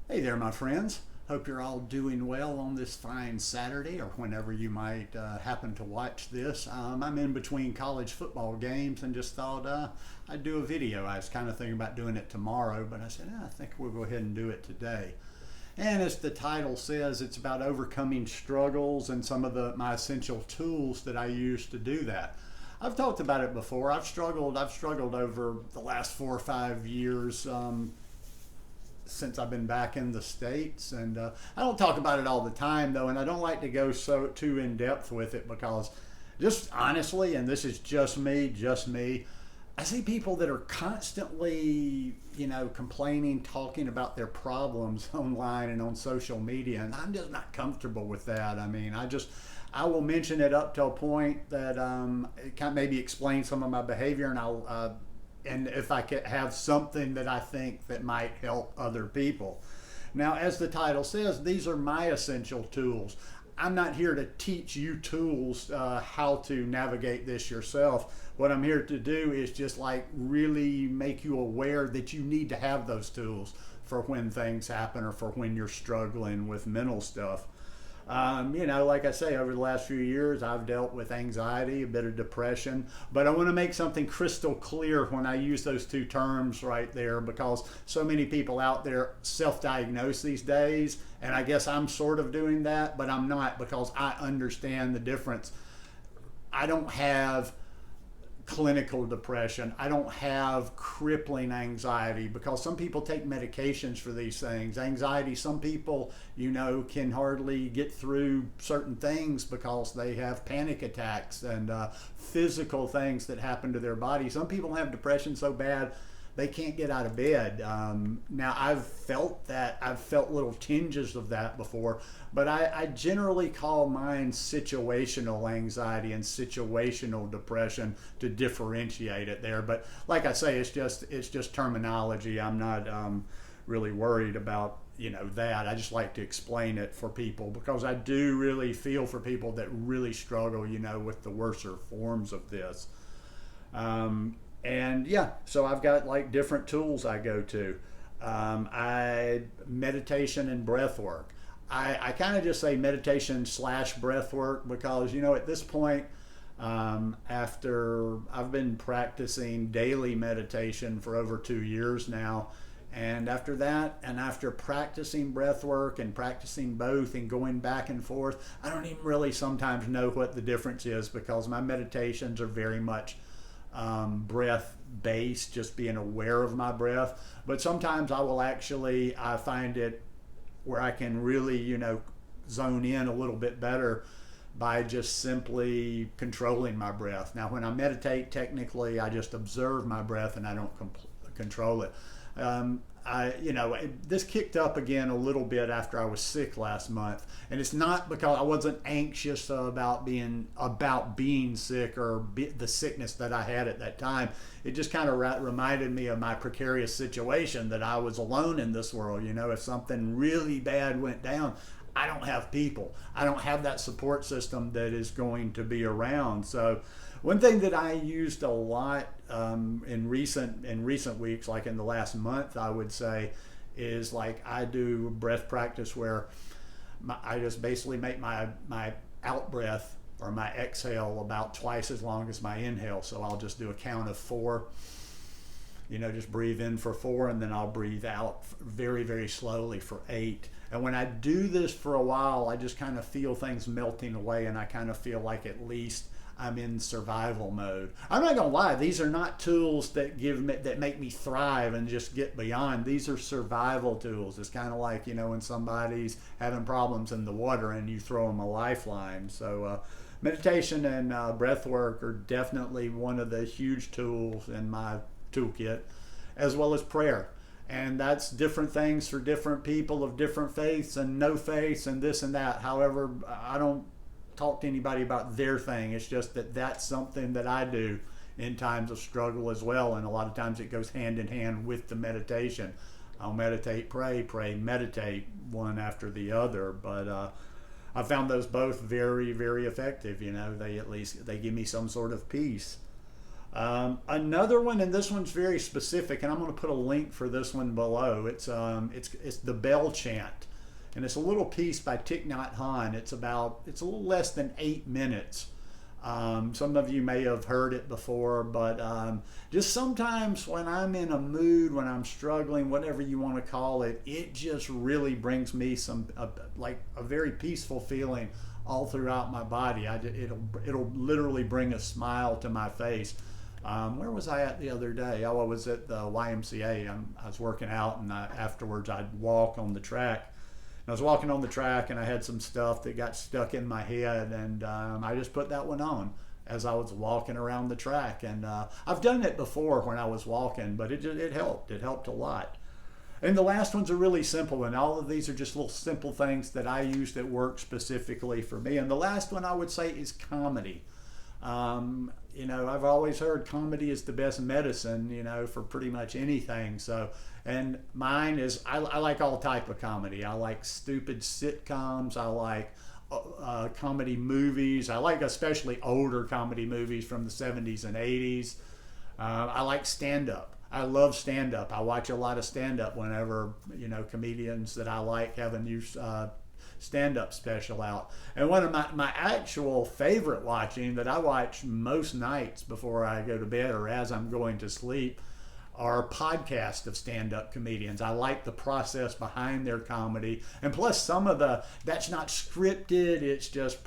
Hey there, my friends. Hope you're all doing well on this fine Saturday or whenever you might happen to watch this. I'm in between college football games and just thought I'd do a video. I was kind of thinking about doing it tomorrow, but I said, I think we'll go ahead and do it today. And as the title says, it's about overcoming struggles and some of my essential tools that I use to do that. I've talked about it before. I've struggled over the last 4 or 5 years since I've been back in the States. And I don't talk about it all the time, though, and I don't like to go so too in depth with it because just honestly, and this is just me, I see people that are constantly, complaining, talking about their problems online and on social media, and I'm just not comfortable with that. I will mention it up to a point that it kind of maybe explain some of my behavior, and and if I could have something that I think that might help other people. Now, as the title says, these are my essential tools. I'm not here to teach you tools how to navigate this yourself. What I'm here to do is just like really make you aware that you need to have those tools for when things happen or for when you're struggling with mental stuff. Like I say, over the last few years, I've dealt with anxiety, a bit of depression, but I want to make something crystal clear when I use those two terms right there because so many people out there self diagnose these days, and I guess I'm sort of doing that, but I'm not because I understand the difference. I don't have clinical depression. I don't have crippling anxiety because some people take medications for these things. Anxiety, some people, can hardly get through certain things because they have panic attacks and physical things that happen to their body. Some people have depression so bad they can't get out of bed. Now, I've felt that. I've felt little tinges of that before, but I generally call mine situational anxiety and situational depression to differentiate it there. But like I say, it's just terminology. I'm not really worried about that. I just like to explain it for people because I do really feel for people that really struggle with the worser forms of this. And yeah, so I've got like different tools I go to. I meditation and breath work. I kind of just say meditation slash breath work because at this point, after I've been practicing daily meditation for over 2 years now, and after that, and after practicing breath work and practicing both and going back and forth, I don't even really sometimes know what the difference is because my meditations are very much breath based, just being aware of my breath. But sometimes I find it where I can really, zone in a little bit better by just simply controlling my breath. Now, when I meditate, technically, I just observe my breath and I don't control it. This kicked up again a little bit after I was sick last month, and it's not because I wasn't anxious about being sick or the sickness that I had at that time. It just kind of reminded me of my precarious situation that I was alone in this world. If something really bad went down, I don't have people. I don't have that support system that is going to be around. So one thing that I used a lot in recent weeks, like in the last month, I would say, is like I do breath practice where I just basically make my out breath or my exhale about twice as long as my inhale. So I'll just do a count of 4. Just breathe in for 4, and then I'll breathe out very, very slowly for 8. And when I do this for a while, I just kind of feel things melting away, and I kind of feel like at least I'm in survival mode. I'm not gonna lie; these are not tools that make me thrive and just get beyond. These are survival tools. It's kind of like when somebody's having problems in the water and you throw them a lifeline. So meditation and breath work are definitely one of the huge tools in my toolkit, as well as prayer. And that's different things for different people of different faiths and no faiths and this and that. However, I don't talk to anybody about their thing. It's just that that's something that I do in times of struggle as well. And a lot of times it goes hand in hand with the meditation. I'll meditate, pray, meditate, one after the other. But I found those both very, very effective. They give me some sort of peace. Another one, and this one's very specific, and I'm going to put a link for this one below. It's the Bell Chant, and it's a little piece by Thich Nhat Hanh. It's a little less than 8 minutes. Some of you may have heard it before, but just sometimes when I'm in a mood, when I'm struggling, whatever you want to call it, it just really brings me like a very peaceful feeling all throughout my body. It'll literally bring a smile to my face. Where was I at the other day? Oh, I was at the YMCA. I was working out, and afterwards I'd walk on the track. I was walking on the track, and I had some stuff that got stuck in my head, and I just put that one on as I was walking around the track. And I've done it before when I was walking, but it helped. It helped a lot. And the last one's a really simple one. All of these are just little simple things that I use that work specifically for me. And the last one I would say is comedy. I've always heard comedy is the best medicine, for pretty much anything. So, and mine is, I like all type of comedy. I like stupid sitcoms. I like comedy movies. I like especially older comedy movies from the 70s and 80s. I like stand-up. I love stand-up. I watch a lot of stand-up whenever, comedians that I like have a new stand-up special out. And one of my actual favorite watching that I watch most nights before I go to bed or as I'm going to sleep are podcasts of stand-up comedians. I like the process behind their comedy, and plus that's not scripted. It's just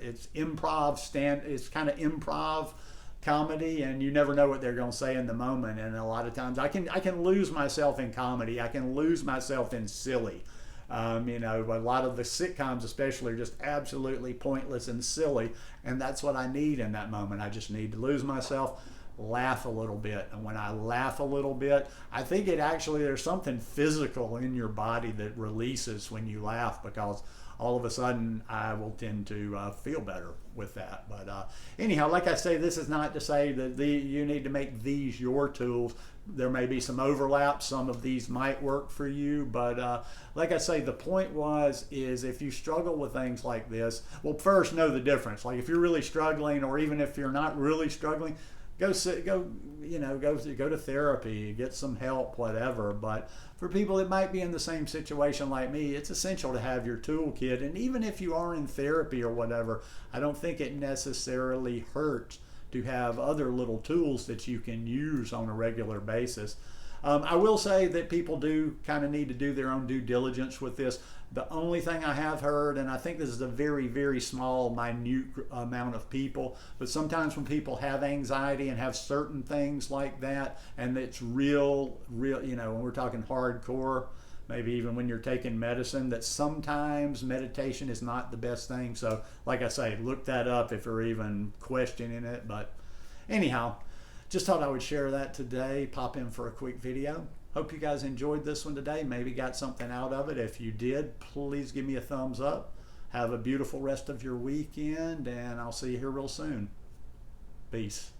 it's improv it's kind of improv comedy, and you never know what they're going to say in the moment. And a lot of times I can lose myself in comedy. I can lose myself in silly. A lot of the sitcoms especially are just absolutely pointless and silly, and that's what I need in that moment. I just need to lose myself, laugh a little bit. And when I laugh a little bit, I think there's something physical in your body that releases when you laugh, because all of a sudden I will tend to feel better with that. But anyhow, like I say, this is not to say that you need to make these your tools. There may be some overlap. Some of these might work for you, but like I say, the point is if you struggle with things like this, well, first know the difference. Like if you're really struggling, or even if you're not really struggling, go to therapy, get some help, whatever. But for people that might be in the same situation like me, it's essential to have your toolkit. And even if you are in therapy or whatever, I don't think it necessarily hurts to have other little tools that you can use on a regular basis. I will say that people do kind of need to do their own due diligence with this. The only thing I have heard, and I think this is a very, very small, minute amount of people, but sometimes when people have anxiety and have certain things like that, and it's real, when we're talking hardcore, maybe even when you're taking medicine, that sometimes meditation is not the best thing. So like I say, look that up if you're even questioning it. But anyhow, just thought I would share that today, pop in for a quick video. Hope you guys enjoyed this one today, maybe got something out of it. If you did, please give me a thumbs up. Have a beautiful rest of your weekend, and I'll see you here real soon. Peace.